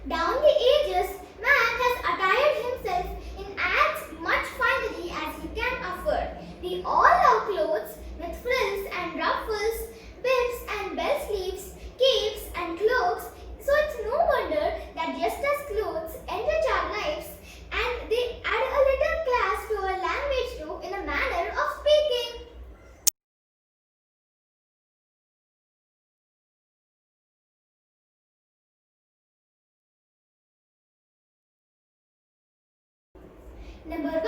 Down the ages, man has attired himself in as much finery as he can afford. We all love clothes with frills and ruffles, bibs and bell sleeves, capes and cloaks. So it's no wonder that just as clothes enrich our lives and they add a little class to our language too in a manner of speaking. Number 1.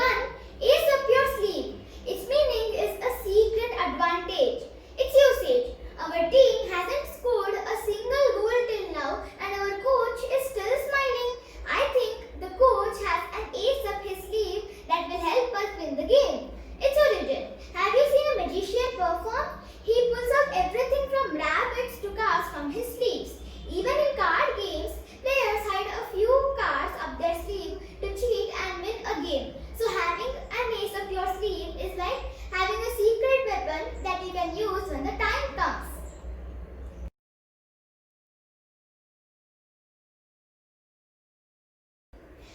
Ace up your sleeve. Its meaning is a secret advantage. Its usage. Our team hasn't scored a single goal till now and our coach is still smiling. I think the coach has an ace up his sleeve that will help us win the game. Its origin. Have you seen a magician perform? He pulls out everything from rabbits to cars from his sleeves. Even in card games, players hide a few cards up their sleeve to cheat and win a game. So having an ace up your sleeve is like having a secret weapon that you can use when the time comes.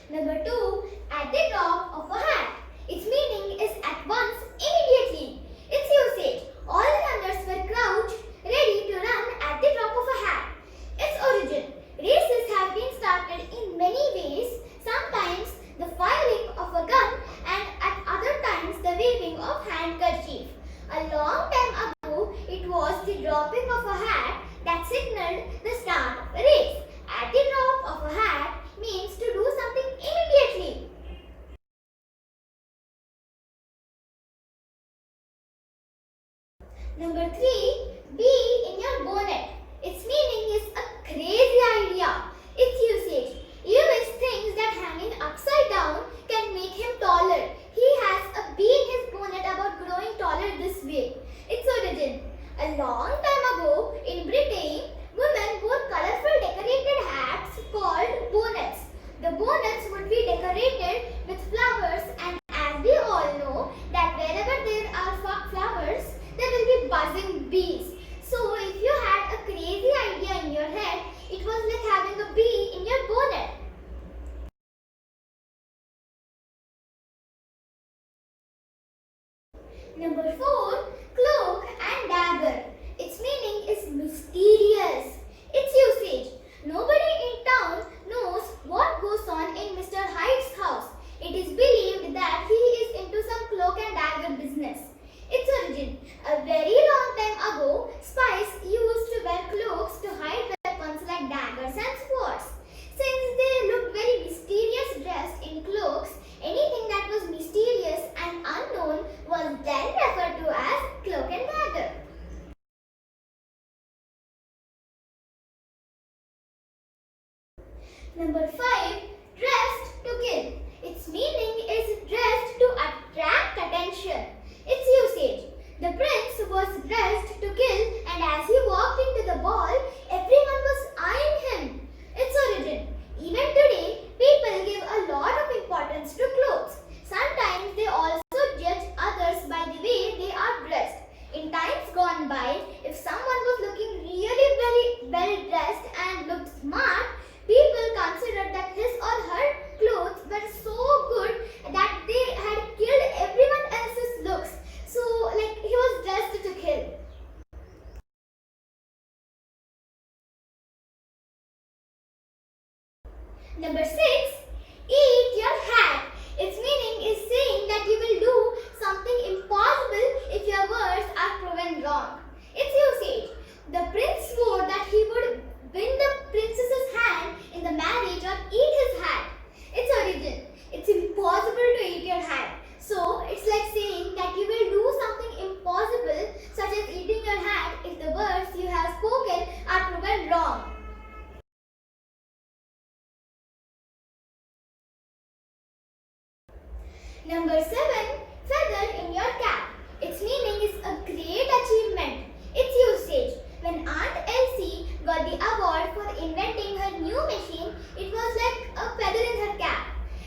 Number 2. At the drop of a hat. Its meaning is at once, immediately. Its usage. All the runners were crouched, ready to run at the drop of a hat. Its origin. Races have been started in many ways, sometimes the firing of a gun and at other times the waving of handkerchief. A long time ago, it was the dropping of a hat that signaled the start of a race. At the drop of a hat means to do something immediately. Number 3. Be in your bonnet. Its meaning is a crazy idea. Its usage. Lewis thinks that hanging upside down can make him taller. He has a bee in his bonnet about growing taller this way. Its origin. A long time ago in Britain, women wore colorful decorated hats called bonnets. The bonnets would be decorated with flowers, and as we all know that wherever there are flowers, there will be buzzing bees. So if you had a crazy idea in your head, it was like having a bee in your bonnet. Number 4. Cloak and dagger. Its meaning is mysterious. Its usage. Nobody in town knows what goes on in Mr. Hyde's house. It is believed that he is into some cloak and dagger business. Its origin. A very long time ago, spies used to wear cloaks to hide weapons like daggers and swords. Since they looked very mysterious dressed in cloaks, anything that was mysterious and unknown was then referred to as cloak and dagger. Number 5. Dressed to kill. Its meaning is dressed to attract attention. Its usage. The prince was dressed to kill, and as he walked into the ball, everyone was eyeing him. Its origin. Even today, people give a lot of importance to clothes. Sometimes they also judge others by the way they are dressed. In times gone by, if someone was looking really very well dressed and looked smart, people considered that his or her clothes were so good that they had killed everyone else's looks. So, like he was dressed to kill. Number 6. Eat your hat. Its meaning is saying that you will do something impossible if your words are proven wrong. Its usage. The prince swore that he would win the princess's hand in the marriage or eat his hat. Its origin. It's impossible to eat your hat. So, it's like saying that you will do something impossible such as eating your hat if the words you have spoken are proven wrong. Number 7. Feather in your cap. Its meaning is a great achievement. Its usage. When Aunt Elsie got the award for inventing her new machine, it was like a feather in her cap.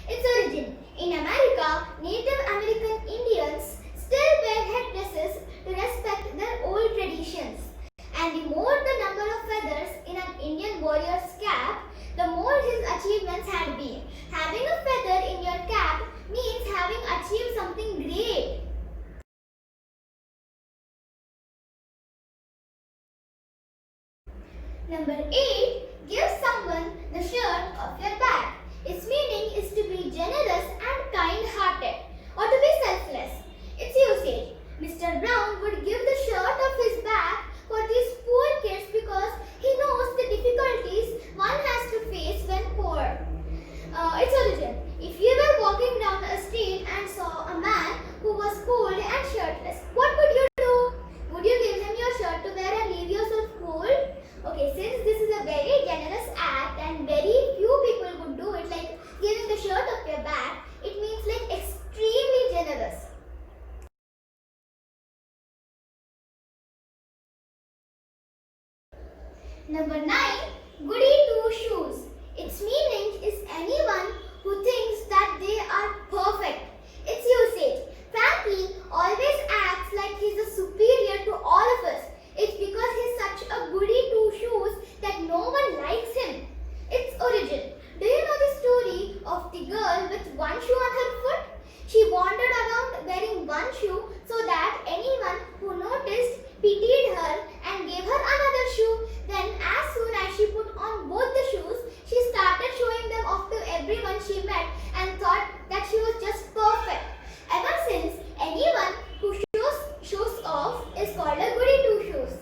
Its origin. In America, Native American Indians still wear headdresses to respect their old traditions. And the more the number of feathers in an Indian warrior's cap, the more his Number 8. Give someone the shirt of your back. Its meaning is to be generous and kind-hearted or to be selfless. Its usage. Mr. Brown would give the shirt of his back for these poor kids because he knows the difficulties one has to face when poor. Its origin. If you were walking down a street and saw a man who was cold and shirtless, what would you do? Would you give him your shirt to wear and leave yourself cold? Okay, since this is a very generous act and very few people would do it, like giving the shirt of your back, it means like extremely generous. Number 9. Goody two shoes. Its meaning is anyone who thinks that they are perfect. Its usage. Frankie always acts like he's a superior to all of us. It's because he's such a goody two shoes that no one likes him. Its origin. Do you know the story of the girl with one shoe on her foot? She wandered around wearing one shoe so that anyone who noticed pitied her and gave her another shoe. Then as soon as she put on both the shoes, she started showing them off to everyone she met and thought that she was just perfect. Ever since, anyone who shows off is called a goody two shoes.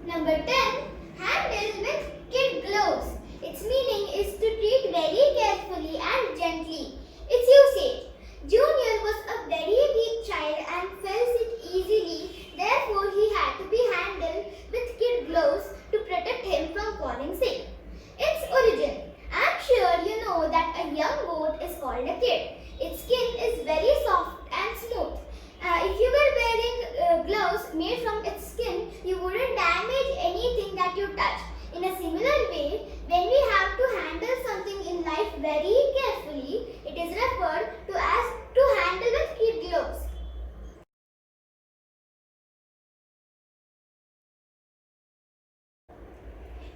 Number 10. Handle with kid gloves. Its meaning is to treat very carefully and gently. Its usage. Junior was a very weak child and fell sick easily. Therefore, he had to be handled with kid gloves to protect him from falling sick. Its origin. I'm sure you know that a young goat is called a kid. Its skin is very soft and smooth. If you were wearing gloves made from its skin, you wouldn't damage anything that you touch. In a similar way, when we have to handle something in life very carefully, it is referred to as to handle with kid gloves.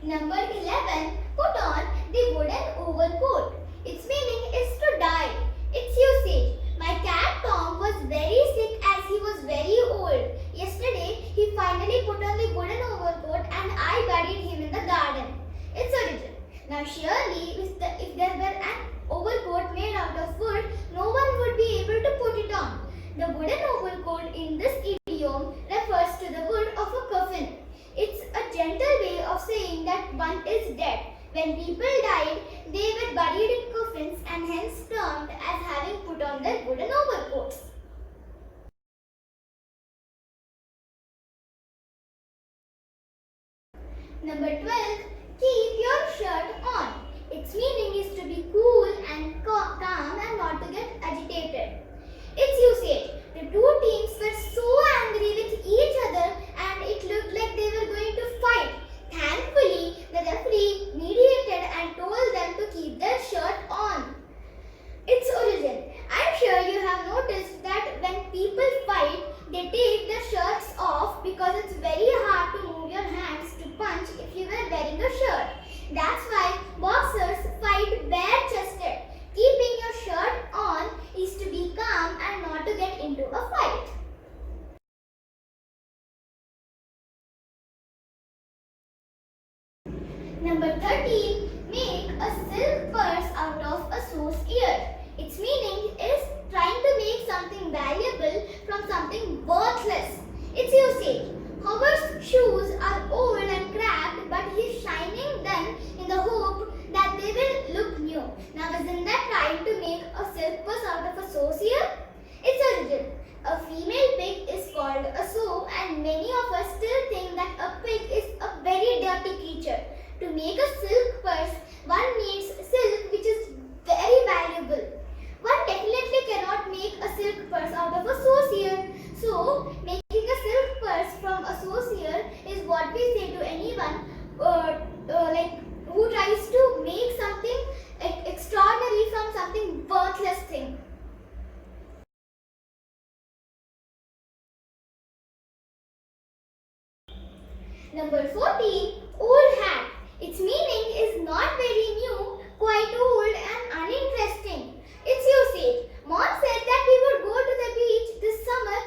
Number 11. Put on the wooden overcoat. Its meaning is to die. Its usage. My cat Tom was very sick as he was very old. Yesterday, he finally put on the wooden overcoat and I buried him in the garden. Its origin. Now surely, if there were an overcoat made out of wood, no one would be able to put it on. The wooden overcoat in this idiom refers to the wood of a coffin. It's a gentle way of saying that one is dead. When people died, they were buried in coffins and hence termed as having put on their wooden overcoats. Number 12. Keep your shirt on. Its meaning is to be cool and calm and not to get agitated. Its usage. The two teams were so angry with each other and it looked like they were going to fight. Thankfully, the referee mediated and told them to keep their shirt on. Its origin. I'm sure you have noticed that when people fight, they take their shirts off because it's very hard to move your hands to punch if you were wearing a shirt. That's why boxers fight bare-chested. Keeping your shirt on is to be calm and not to get into a fight. Number 13. Make a silk purse out of a sore's ear. Its meaning is trying to make something valuable from something worthless. Its usage. Howard's shoes are old and cracked, but he's shining them in the hope that they will look new. Now isn't that trying to make a silk purse out of a sore's ear? Its origin. A female pig is called a sow and many of us still think that a pig is a very dirty creature. To make a silk purse, one needs silk which is very valuable. One definitely cannot make a silk purse out of a sore's ear. So, making a silk purse from a sore's ear is what we say to anyone who tries to make something extraordinary from something worthless thing. Number 14. Old hat. Its meaning is not very new, quite old and uninteresting. Its usage. Mom said that we would go to the beach this summer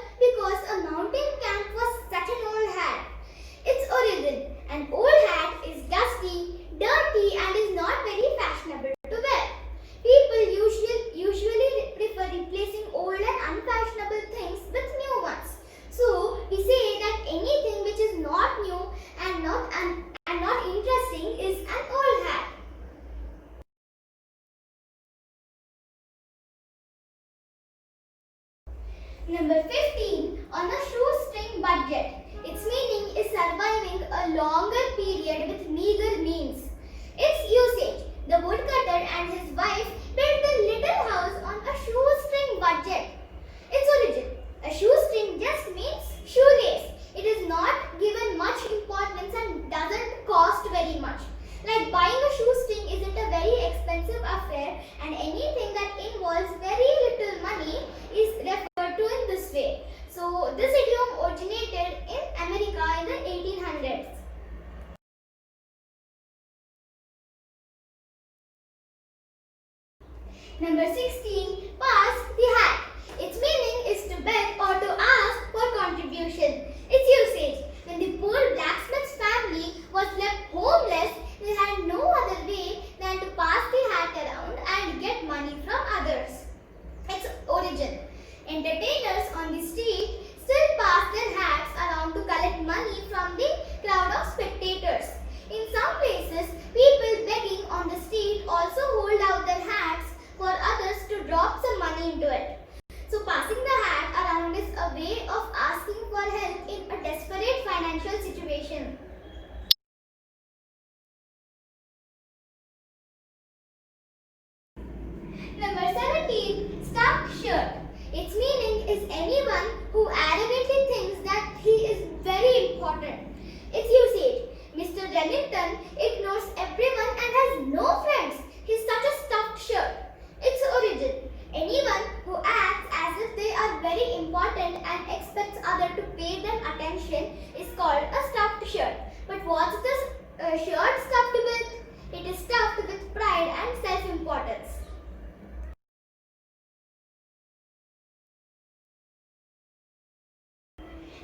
unfashionable things with new ones. So we say that anything which is not new and not interesting is an old hat. Number 15, on a shoestring budget. Its meaning is surviving a longer period with meager means. Its usage: the woodcutter and his wife built the little house on a shoestring budget. Its origin: a shoestring just means shoelace. It is not given much importance and doesn't cost very much. Like buying a shoestring isn't a very expensive affair, and anything that involves very little money is referred to in this way. So this idiom originated in America in the 1800s. Number 16, pass the hat. Its meaning is to beg or to ask for contribution. Its usage: when the poor blacksmith's family was left homeless, they had no other way than to pass the hat around and get money from others. Its origin: entertainers on the street still pass their hats around to collect money from the crowd of spectators. In some places, people begging on the street also hold out their hats for others to drop some money into it. So passing the hat around is a way of asking for help in a desperate financial situation. Number 17, stuffed shirt. Its meaning is anyone who arrogantly thinks that he is very important. Its usage: Mr. Remington ignores everyone and has no friends. He's such a stuffed shirt. Its origin: anyone who acts as if they are very important and expects others to pay them attention is called a stuffed shirt. But what's this shirt stuffed with? It is stuffed with pride and self-importance.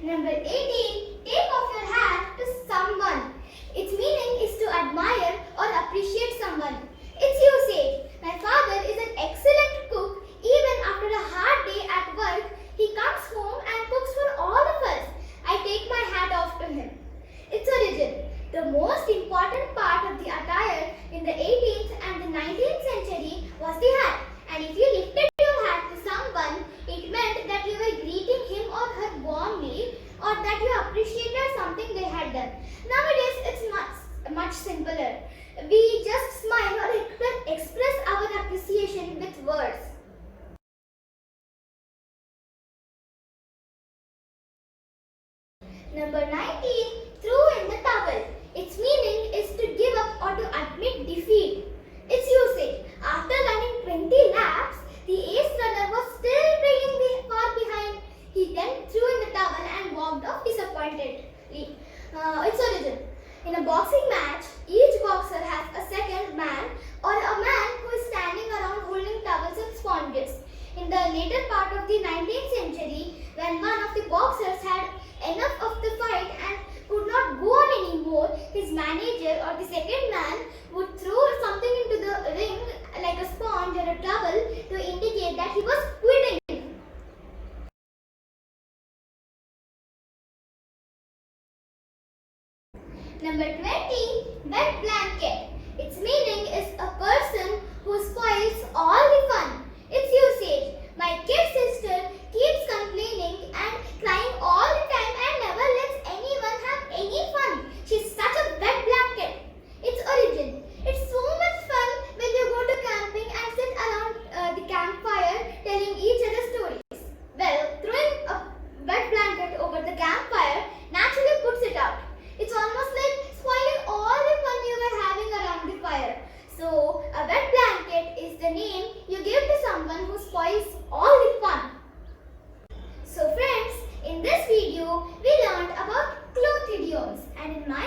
Number 18, take off your hat to someone. Its meaning is to admire or appreciate someone. Its usage: my father is an excellent cook. Even after a hard day at work, he comes home and cooks for all of us. I take my hat off to him. Its origin: the most important part of the attire in the 18th and the 19th century was the hat. And if you lifted your hat to someone, it meant that you were greeting him or her warmly, or that you appreciated something they had done. Nowadays, it's much simpler. We just smile or express our appreciation with words. Number 19, throw in the towel. Its meaning is to give up or to admit defeat. Its usage: after running 20 laps, the ace runner was still trailing far behind. He then threw in the towel and walked off disappointedly. Its origin: in a boxing match, each boxer has a second man or a man who is standing around holding towels and sponges. In the later part of the 19th century, when one of the boxers had enough of the fight and could not go on anymore, his manager or the second man would throw something into the ring like a sponge or a towel to indicate that he was quitting. Number 20, wet blanket. Its meaning is a person who spoils all the fun. Its usage: my kid sister keeps complaining and crying all the time and never lets anyone have any fun. She's such a wet blanket. Its origin: it's so much fun when you go to camping and sit around the campfire telling each other stories. Well, throwing a wet blanket over the campfire naturally puts it out. It's almost like spoiling all the fun you were having around the fire. So, a wet blanket is the name you give to someone who spoils all the fun. So friends, in this video, we learned about cloth idioms, and in my